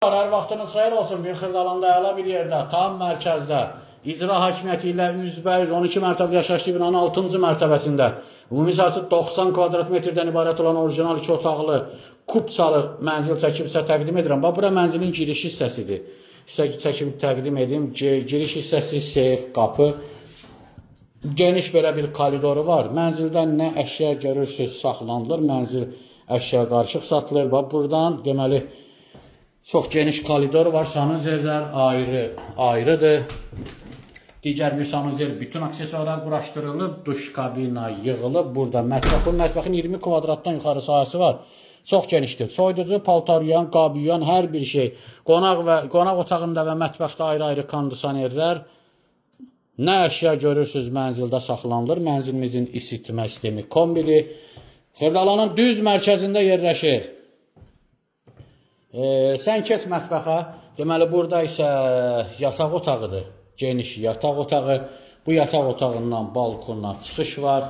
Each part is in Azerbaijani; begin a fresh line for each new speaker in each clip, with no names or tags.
Hər vaxtınız xeyir olsun. Bir Xırdalanda əla bir yerdə, tam mərkəzdə, icra hakimiyyəti ilə üzbəüz 12 mərtəbəli yaşayışlı binanın 6-cı mərtəbəsində ümumi sahəsi 90 kvadrat metrdən ibarət olan orijinal 2 otaqlı kubçalı mənzil çəkib sizə təqdim edirəm. Bax, bura mənzilin giriş hissəsidir. Çəkib təqdim edim. Giriş hissəsi, seyf, qapı. Geniş belə bir koridoru var. Mənzildən nə əşya görürsünüz saxlanılır. Mənzil əşya qarışıq satılır. Bax, buradan deməli çox geniş koridor var. Sanuzerlər ayrıdır. Digər bir sanuzer bütün aksesuarlar quraşdırılıb. Duş kabina yığılıb. Burada mətbəxin 20 kvadratdan yuxarı sahəsi var. Çox genişdir. Soyuducu, paltar yuyan, qab yuyan, hər bir şey. Qonaq otağında və mətbəxdə ayrı-ayrı kondisionerlər. Nə əşya görürsünüz mənzildə saxlanılır. Mənzilimizin isitmə sistemi kombili. Xırdalanın düz mərkəzində yerləşir. Sən keç mətbəxə. Deməli, burada isə yataq otağıdır. Geniş yataq otağı. Bu yataq otağından balkona çıxış var.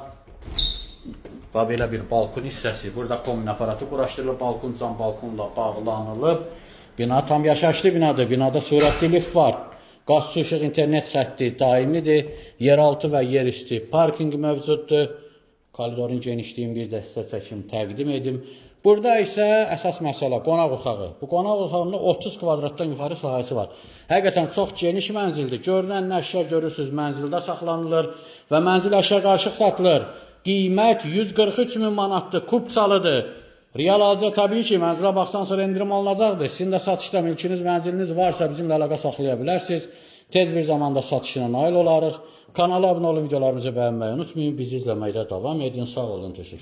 Belə bir balkon hissəsi. Burada kombin aparatı quraşdırılıb. Balkon cam balkonla bağlanılıb. Bina tam yaşayışlı binadır. Binada sürətli lift var. Qaz, su, işıq, internet xətti daimidir. Yeraltı və yerüstü parking mövcuddur. Koridorun genişliyini bir də sizə çəkim təqdim edim. Burada isə əsas məsələ qonaq otağı. Bu qonaq otağında 30 kvadratdan yuxarı sahəsi var. Həqiqətən çox geniş mənzildir. Görünən nə əşya görürsünüz mənzildə saxlanılır və mənzil əşya qarışıq satılır. Qiymət 143 min manatdır. Kubçalıdır. Real alıcı təbii ki, mənzilə baxdan sonra endirim alınacaqdır. Sizin də satışda mülkünüz, mənziliniz varsa bizimlə əlaqə saxlaya bilərsiniz. Tez bir zamanda satışına nail olarıq. Kanala abunə olun, videolarımızı bəyənməyi unutmayın. Bizi izləməkdə davam edin. Sağ olun, təşəkkür.